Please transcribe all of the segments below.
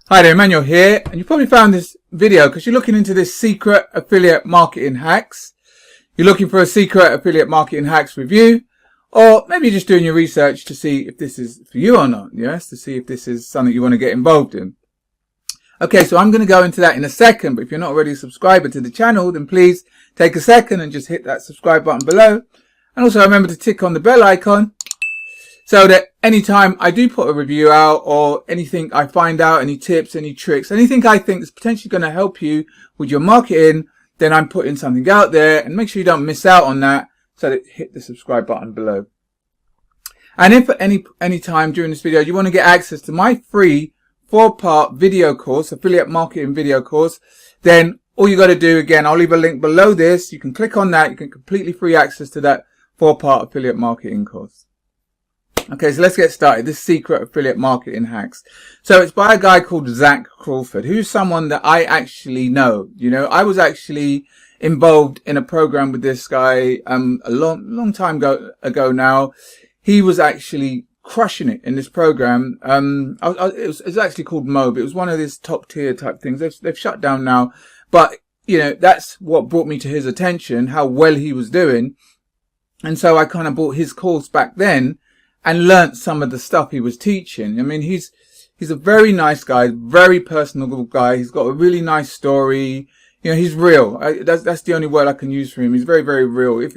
Hi there, Emmanuel here, and you probably found this video because you're looking into this secret affiliate marketing hacks. You're looking for a secret affiliate marketing hacks review, or maybe you're just doing your research to see if this is for you or not, yes, to see if this is something you want to get involved in. Okay, so I'm going to go into that in a second, but if you're not already a subscriber to the channel, then please take a second and just hit that subscribe button below. And also remember to tick on the bell icon, so that anytime I do put a review out or anything I find out, any tips, any tricks, anything I think is potentially going to help you with your marketing, then I'm putting something out there, and make sure you don't miss out on that, so that hit the subscribe button below. And if at any time during this video you want to get access to my free 4-part video course, affiliate marketing video course, then all you got to do, again, I'll leave a link below this. You can click on that. You can completely free access to that 4-part affiliate marketing course. Okay, so let's get started. This secret affiliate marketing hacks. So it's by a guy called Zach Crawford, who's someone that I actually know. You know, I was actually involved in a program with this guy a long time ago now. He was actually crushing it in this program. It was actually called Mob. It was one of these top tier type things. They've shut down now, but you know, that's what brought me to his attention, how well he was doing. And so I kind of bought his course back then and learnt some of the stuff he was teaching. I mean, he's a very nice guy, very personable guy. He's got a really nice story. You know, he's real. That's the only word I can use for him. He's very, very real. If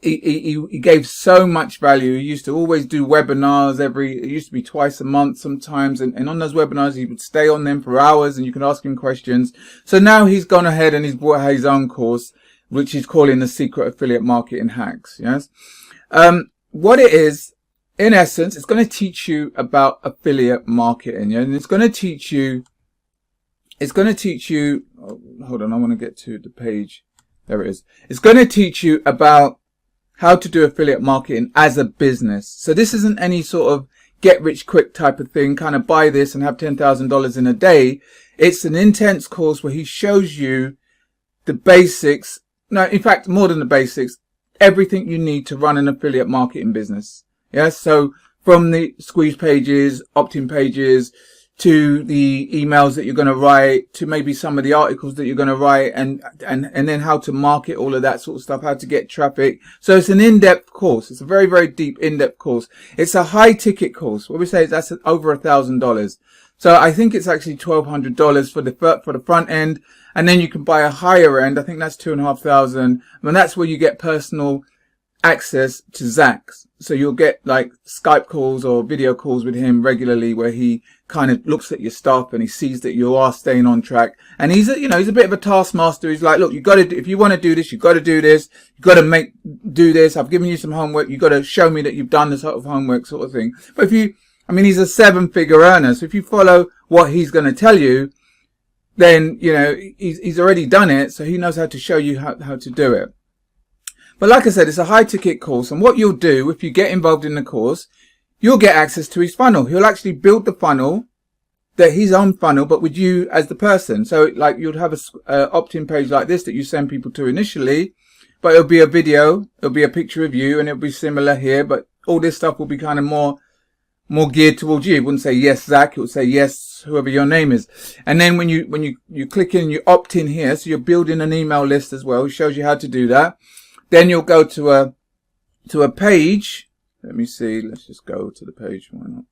he gave so much value. He used to always do webinars it used to be twice a month sometimes. And on those webinars, he would stay on them for hours and you can ask him questions. So now he's gone ahead and he's brought out his own course, which he's calling the Secret Affiliate Marketing Hacks. Yes. What it is, in essence, it's going to teach you about affiliate marketing, yeah? And it's going to teach you, oh, hold on, I want to get to the page. There it is. It's going to teach you about how to do affiliate marketing as a business. So this isn't any sort of get rich quick type of thing, kind of buy this and have $10,000 in a day. It's an intense course where he shows you the basics. No, in fact, more than the basics, everything you need to run an affiliate marketing business. Yes, so from the squeeze pages, opt-in pages, to the emails that you're going to write, to maybe some of the articles that you're going to write, and then how to market all of that sort of stuff, how to get traffic. So it's an in-depth course. It's a very, very deep, in-depth course. It's a high-ticket course. What we say is that's over $1,000. So I think it's actually $1,200 for the front end, and then you can buy a higher end. I think that's $2,500, and that's where you get personal access to Zach. So you'll get like Skype calls or video calls with him regularly, where he kind of looks at your stuff and he sees that you are staying on track. And he's a bit of a taskmaster. He's like, look, you got to, if you want to do this, you got to do this. You got to do this. I've given you some homework. You got to show me that you've done this sort of homework, sort of thing. But he's a 7-figure earner. So if you follow what he's going to tell you, then, you know, he's already done it. So he knows how to show you how to do it. But like I said, it's a high ticket course, and what you'll do if you get involved in the course, you'll get access to his funnel. He'll actually build the funnel, his own funnel, but with you as the person. So like you'd have a opt-in page like this that you send people to initially, but it'll be a video, it'll be a picture of you, and it'll be similar here, but all this stuff will be kind of more geared towards you. It wouldn't say yes, Zach, it would say yes, whoever your name is. And then when you click in, you opt in here, so you're building an email list as well. It shows you how to do that. Then you'll go to a page. Let me see. Let's just go to the page. Why not?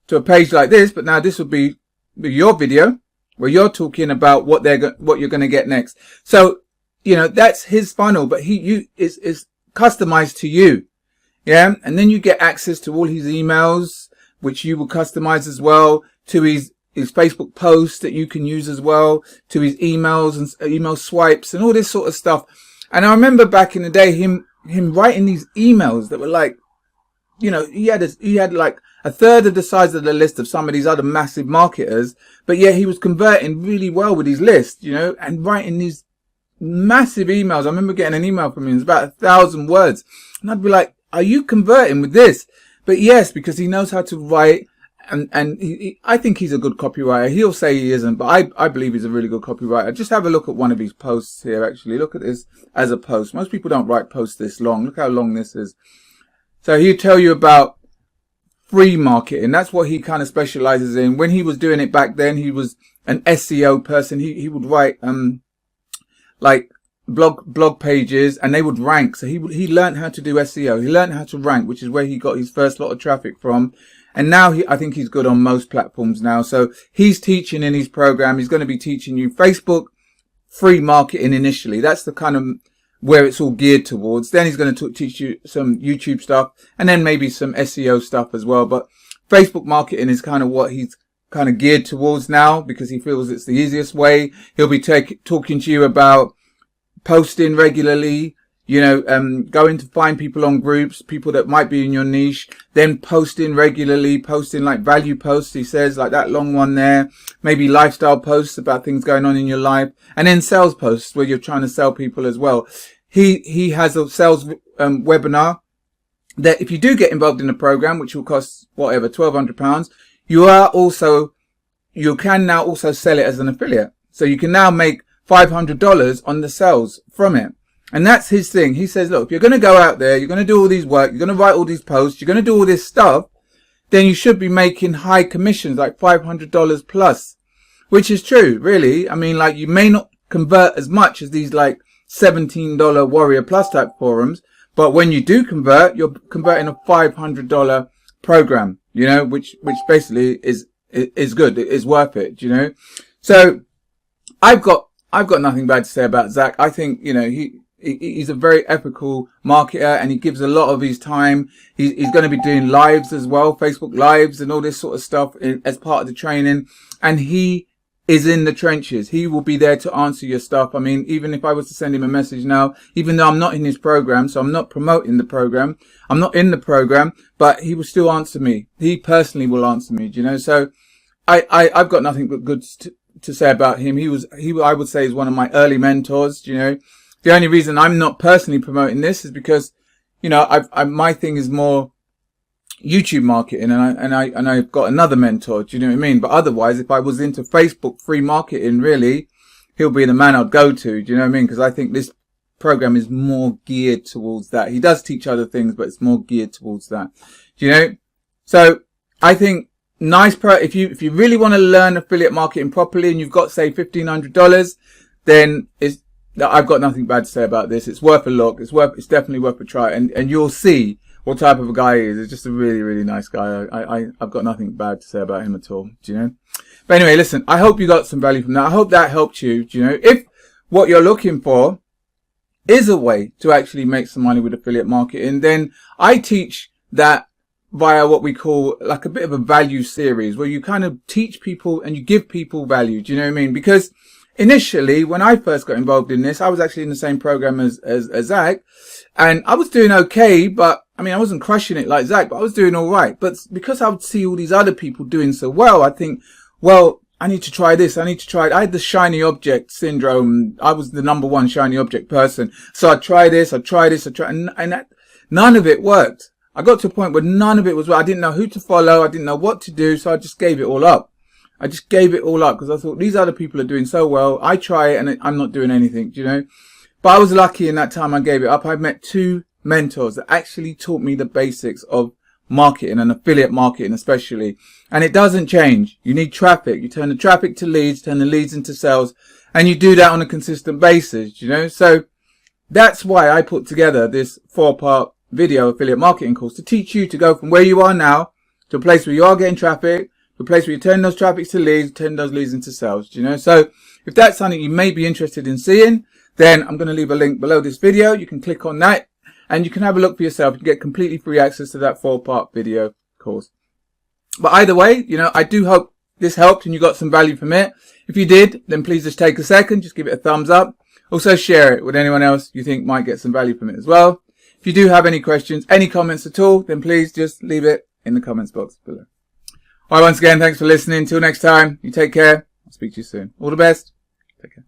To a page like this, but now this will be your video where you're talking about what you're going to get next. So, you know, that's his funnel, but is customized to you. Yeah. And then you get access to all his emails, which you will customize as well, to his Facebook posts that you can use as well, to his emails and email swipes and all this sort of stuff. And I remember back in the day, him writing these emails that were like, you know, he had like a third of the size of the list of some of these other massive marketers, but yet he was converting really well with his list, you know, and writing these massive emails. I remember getting an email from him. It was about 1,000 words. And I'd be like, are you converting with this? But yes, because he knows how to write. And I think he's a good copywriter. He'll say he isn't, but I believe he's a really good copywriter. Just have a look at one of his posts here, actually. Look at this as a post. Most people don't write posts this long. Look how long this is. So he'll tell you about free marketing. That's what he kind of specializes in. When he was doing it back then, he was an SEO person. He would write, like blog pages, and they would rank. So he learned how to do SEO. He learned how to rank, which is where he got his first lot of traffic from. And now I think he's good on most platforms now. So he's teaching in his program. He's going to be teaching you Facebook free marketing initially. That's the kind of where it's all geared towards. Then he's going to teach you some YouTube stuff, and then maybe some SEO stuff as well. But Facebook marketing is kind of what he's kind of geared towards now, because he feels it's the easiest way. He'll be talking to you about posting regularly, you know, going to find people on groups, people that might be in your niche, then posting regularly, posting like value posts, he says, like that long one there, maybe lifestyle posts about things going on in your life, and then sales posts where you're trying to sell people as well. He has a sales webinar that if you do get involved in the program, which will cost whatever, £1,200, you can now also sell it as an affiliate. So you can now make $500 on the sales from it. And that's his thing. He says, look, if you're going to go out there, you're going to do all these work, you're going to write all these posts, you're going to do all this stuff, then you should be making high commissions, like $500 plus, which is true, really. I mean, like, you may not convert as much as these like $17 Warrior Plus type forums, but when you do convert, you're converting a $500 program, you know, which basically is good. It is worth it, you know. So I've got nothing bad to say about Zach. I think, you know, he's a very ethical marketer, and he gives a lot of his time. He's going to be doing lives as well, Facebook lives and all this sort of stuff as part of the training. And he is in the trenches. He will be there to answer your stuff. I mean, even if I was to send him a message now, even though I'm not in his program, so I'm not promoting the program, I'm not in the program, but he will still answer me. He personally will answer me, you know. So I've got nothing but good to say about him. I would say is one of my early mentors, you know. The only reason I'm not personally promoting this is because, you know, my thing is more YouTube marketing, and I've got another mentor. Do you know what I mean? But otherwise, if I was into Facebook free marketing, really, he'll be the man I'd go to. Do you know what I mean? Because I think this program is more geared towards that. He does teach other things, but it's more geared towards that. Do you know? So I think if you really want to learn affiliate marketing properly, and you've got, say, $1,500, then I've got nothing bad to say about this. It's worth a look. It's definitely worth a try, and you'll see what type of a guy he is. He's just a really, really nice guy. I've got nothing bad to say about him at all. Do you know? But anyway, listen, I hope you got some value from that. I hope that helped you. Do you know? If what you're looking for is a way to actually make some money with affiliate marketing, then I teach that via what we call like a bit of a value series, where you kind of teach people and you give people value. Do you know what I mean? Because initially, when I first got involved in this, I was actually in the same program as Zach, and I was doing okay, but I mean, I wasn't crushing it like Zach, but I was doing all right. But because I would see all these other people doing so well, I think, well, I need to try this. I need to try it. I had the shiny object syndrome. I was the number one shiny object person. So I tried this, and none of it worked. I got to a point where none of it was, I didn't know who to follow. I didn't know what to do. So I just gave it all up. I just gave it all up because I thought, these other people are doing so well. I try it and I'm not doing anything, you know. But I was lucky in that time I gave it up. I met 2 mentors that actually taught me the basics of marketing, and affiliate marketing especially. And it doesn't change. You need traffic. You turn the traffic to leads, turn the leads into sales, and you do that on a consistent basis, you know. So that's why I put together this 4-part video affiliate marketing course, to teach you to go from where you are now to a place where you are getting traffic, to a place where you turn those traffics to leads, turn those leads into sales, you know. So if that's something you may be interested in seeing, then I'm going to leave a link below this video. You can click on that and you can have a look for yourself. You can get completely free access to that 4-part video course. But either way, you know, I do hope this helped and you got some value from it. If you did, then please just take a second, just give it a thumbs up. Also share it with anyone else you think might get some value from it as well. If you do have any questions, any comments at all, then please just leave it in the comments box below. All right, once again, thanks for listening. Until next time, you take care. I'll speak to you soon. All the best. Take care.